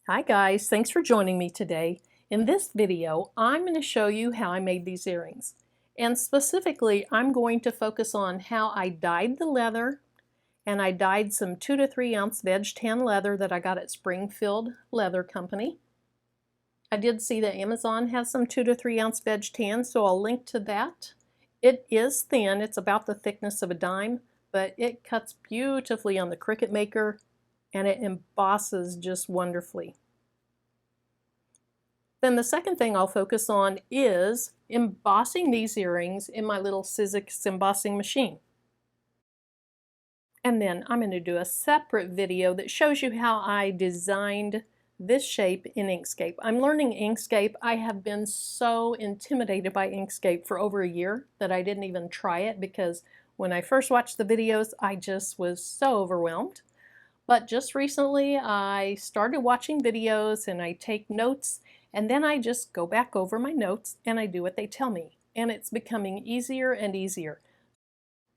Hi guys, thanks for joining me today. In this video, I'm going to show you how I made these earrings. And specifically, I'm going to focus on how I dyed the leather, and I dyed some 2 to 3 ounce veg tan leather that I got at Springfield Leather Company. I did see that Amazon has some 2 to 3 ounce veg tan, so I'll link to that. It is thin, it's about the thickness of a dime, but it cuts beautifully on the Cricut Maker and it embosses just wonderfully. Then the second thing I'll focus on is embossing these earrings in my little SOOOO embossing machine. And then I'm going to do a separate video that shows you how I designed this shape in Inkscape. I'm learning Inkscape. I have been so intimidated by Inkscape for over a year that I didn't even try it because when I first watched the videos, I just was so overwhelmed. But just recently I started watching videos and I take notes, and then I just go back over my notes and I do what they tell me. And it's becoming easier and easier.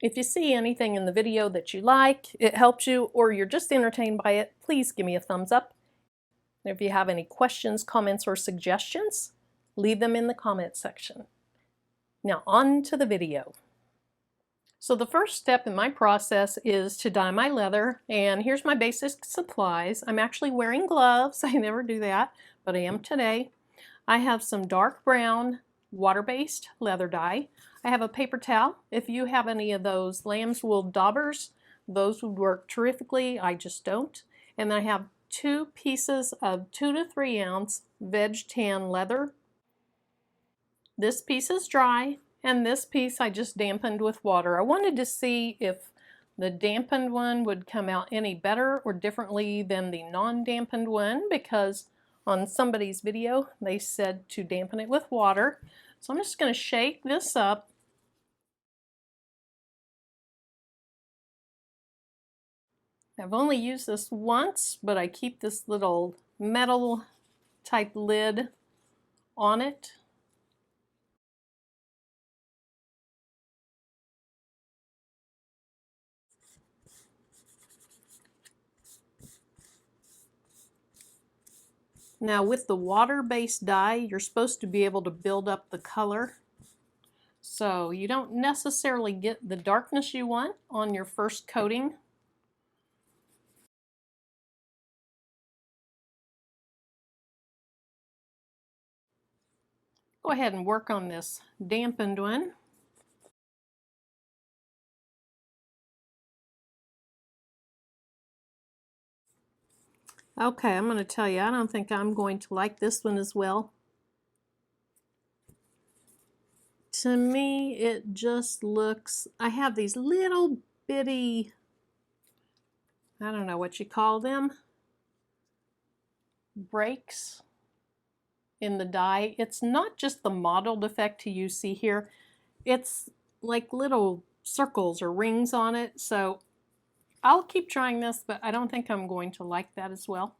If you see anything in the video that you like, it helps you, or you're just entertained by it, please give me a thumbs up. If you have any questions, comments, or suggestions, leave them in the comment section. Now on to the video. So the first step in my process is to dye my leather, and here's my basic supplies. I'm actually wearing gloves. I never do that, but I am today. I have some dark brown water-based leather dye. I have a paper towel. If you have any of those lamb's wool daubers, those would work terrifically. I just don't. And then I have 2 pieces of 2 to 3 ounce veg tan leather. This piece is dry, and this piece I just dampened with water. I wanted to see if the dampened one would come out any better or differently than the non-dampened one, because on somebody's video they said to dampen it with water. So I'm just going to shake this up. I've only used this once, but I keep this little metal type lid on it. Now with the water-based dye, you're supposed to be able to build up the color. So you don't necessarily get the darkness you want on your first coating. Go ahead and work on this dampened one. Okay, I'm going to tell you, I don't think I'm going to like this one as well. To me, it just looks, I have these little bitty, I don't know what you call them, breaks in the dye. It's not just the mottled effect you see here, it's like little circles or rings on it. So I'll keep trying this, but I don't think I'm going to like that as well.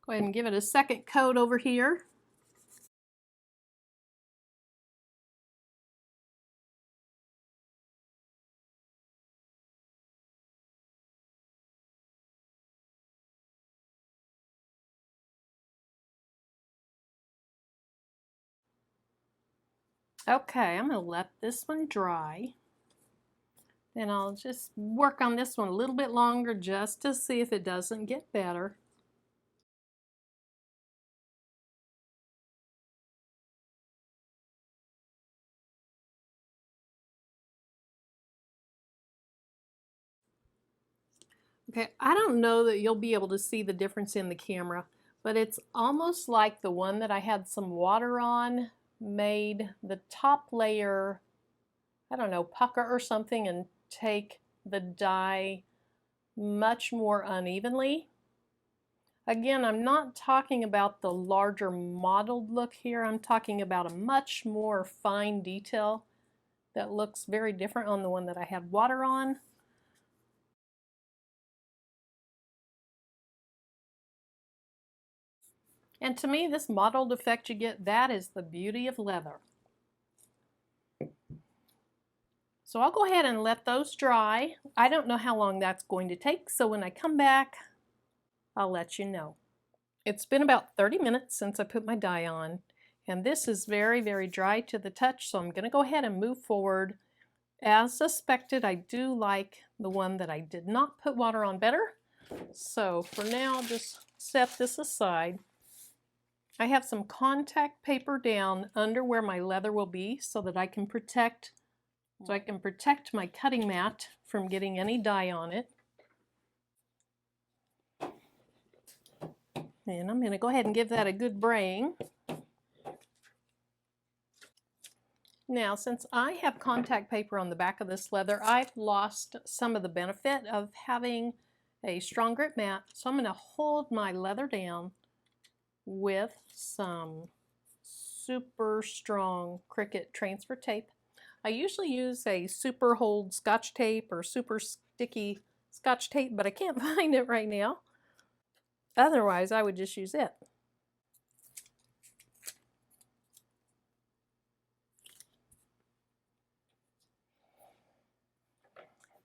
Go ahead and give it a second coat over here. Okay, I'm going to let this one dry. Then I'll just work on this one a little bit longer just to see if it doesn't get better. Okay, I don't know that you'll be able to see the difference in the camera, but it's almost like the one that I had some water on made the top layer, I don't know, pucker or something and take the dye much more unevenly. Again, I'm not talking about the larger mottled look here. I'm talking about a much more fine detail that looks very different on the one that I had water on. And to me, this mottled effect you get, that is the beauty of leather. So I'll go ahead and let those dry. I don't know how long that's going to take, so when I come back, I'll let you know. It's been about 30 minutes since I put my dye on, and this is very, very dry to the touch, so I'm going to go ahead and move forward. As suspected, I do like the one that I did not put water on better. So for now, I'll just set this aside. I have some contact paper down under where my leather will be so that I can protect my cutting mat from getting any dye on it. And I'm going to go ahead and give that a good braying. Now, since I have contact paper on the back of this leather, I've lost some of the benefit of having a strong grip mat. So I'm going to hold my leather down with some super strong Cricut transfer tape. I usually use a super hold Scotch tape or super sticky Scotch tape, but I can't find it right now. Otherwise, I would just use it.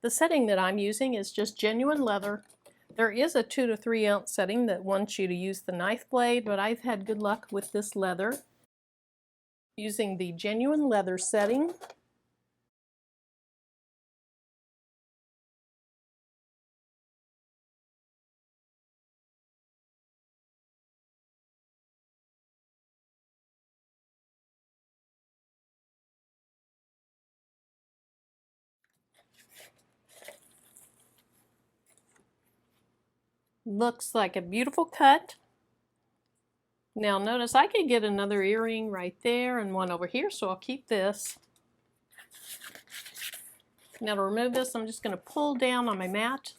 The setting that I'm using is just genuine leather. There is a 2 to 3 ounce setting that wants you to use the knife blade, but I've had good luck with this leather using the genuine leather setting. Looks like a beautiful cut. Now notice I could get another earring right there and one over here, so I'll keep this. Now to remove this, I'm just going to pull down on my mat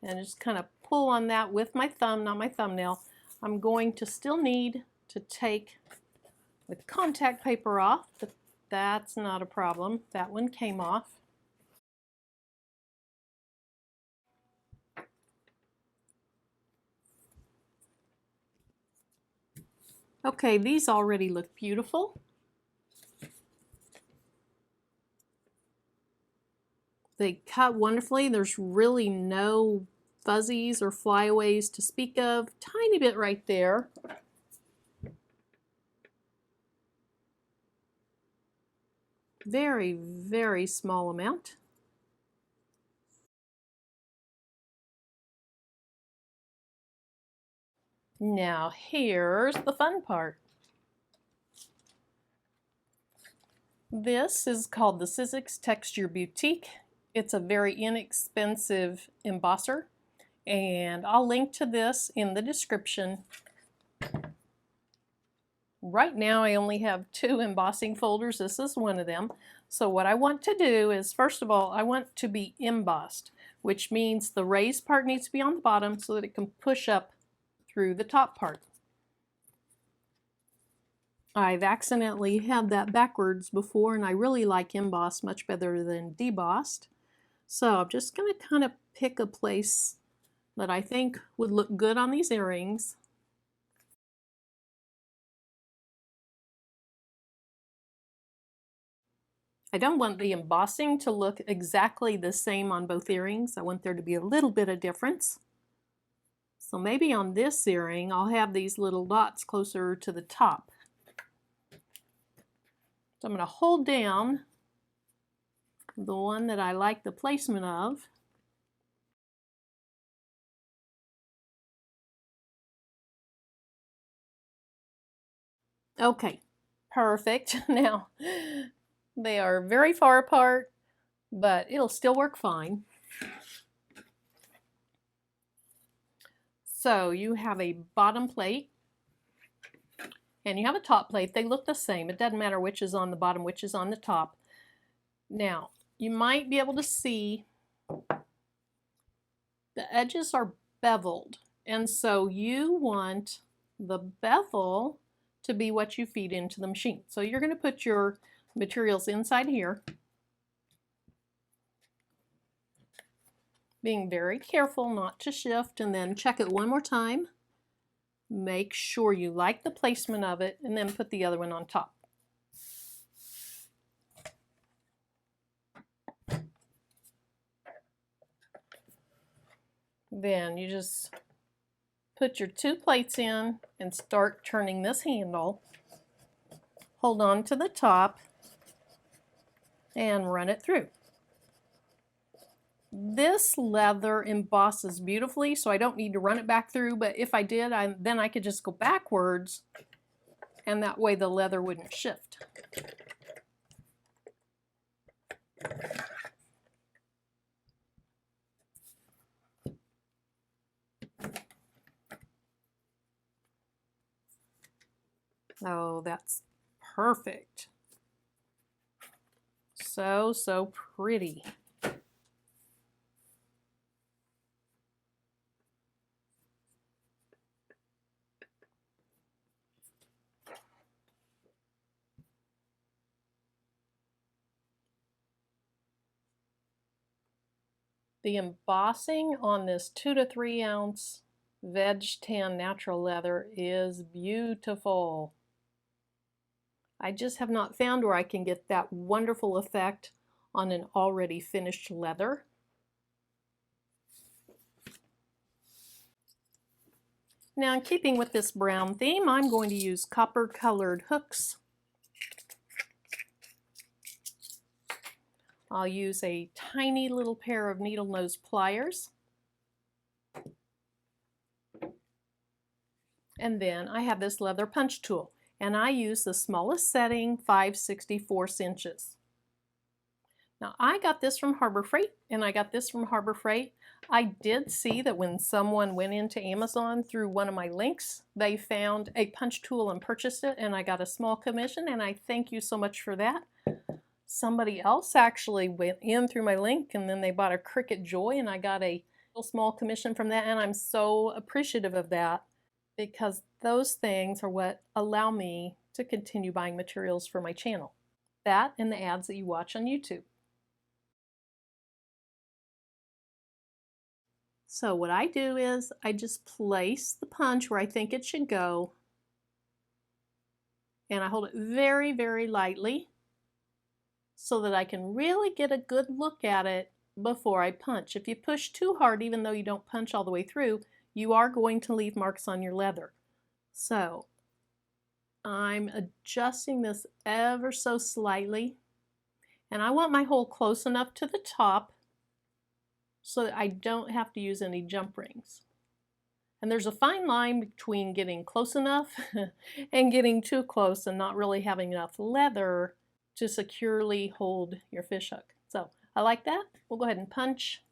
and just kind of pull on that with my thumb, not my thumbnail. I'm going to still need to take the contact paper off, but that's not a problem. That one came off. Okay, these already look beautiful. They cut wonderfully. There's really no fuzzies or flyaways to speak of. Tiny bit right there. Very, very small amount. Now here's the fun part. This is called the SOOOO Texture Boutique. It's a very inexpensive embosser, and I'll link to this in the description. Right now I only have 2 embossing folders. This is one of them. So what I want to do is, first of all, I want to be embossed, which means the raised part needs to be on the bottom so that it can push up through the top part. I've accidentally had that backwards before, and I really like embossed much better than debossed. So I'm just going to kind of pick a place that I think would look good on these earrings. I don't want the embossing to look exactly the same on both earrings. I want there to be a little bit of difference. So maybe on this earring, I'll have these little dots closer to the top. So I'm going to hold down the one that I like the placement of. Okay, perfect. Now, they are very far apart, but it'll still work fine. So you have a bottom plate and you have a top plate. They look the same. It doesn't matter which is on the bottom, which is on the top. Now, you might be able to see the edges are beveled, and so you want the bevel to be what you feed into the machine. So you're going to put your materials inside here, being very careful not to shift, and then check it one more time. Make sure you like the placement of it, and then put the other one on top. Then you just put your 2 plates in and start turning this handle. Hold on to the top and run it through. This leather embosses beautifully, so I don't need to run it back through, but if I did, then I could just go backwards, and that way the leather wouldn't shift. Oh, that's perfect. So pretty. The embossing on this 2 to 3 ounce veg tan natural leather is beautiful. I just have not found where I can get that wonderful effect on an already finished leather. Now, in keeping with this brown theme, I'm going to use copper colored hooks. I'll use a tiny little pair of needle nose pliers. And then I have this leather punch tool, and I use the smallest setting, 5/64 inches. Now, I got this from Harbor Freight, and I got this from Harbor Freight. I did see that when someone went into Amazon through one of my links, they found a punch tool and purchased it, and I got a small commission, and I thank you so much for that. Somebody else actually went in through my link, and then they bought a Cricut Joy, and I got a little small commission from that, and I'm so appreciative of that, because those things are what allow me to continue buying materials for my channel. That and the ads that you watch on YouTube. So what I do is I just place the punch where I think it should go, and I hold it very, very lightly so that I can really get a good look at it before I punch. If you push too hard, even though you don't punch all the way through, you are going to leave marks on your leather. So I'm adjusting this ever so slightly, and I want my hole close enough to the top so that I don't have to use any jump rings. And there's a fine line between getting close enough and getting too close and not really having enough leather to securely hold your fishhook. So I like that. We'll go ahead and punch.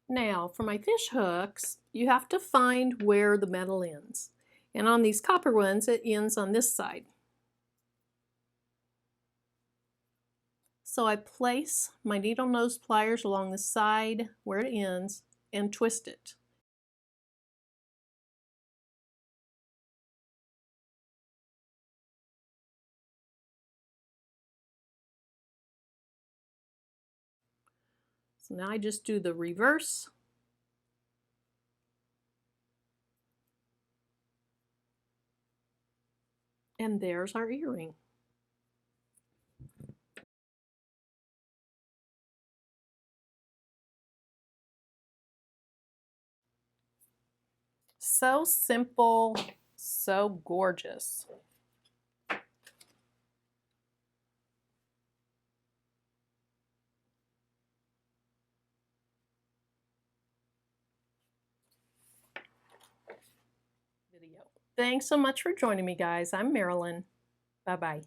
Now for my fish hooks, you have to find where the metal ends. And on these copper ones, it ends on this side. So I place my needle nose pliers along the side where it ends and twist it. So now I just do the reverse. And there's our earring. So simple, so gorgeous. Thanks so much for joining me, guys. I'm Marilyn. Bye-bye.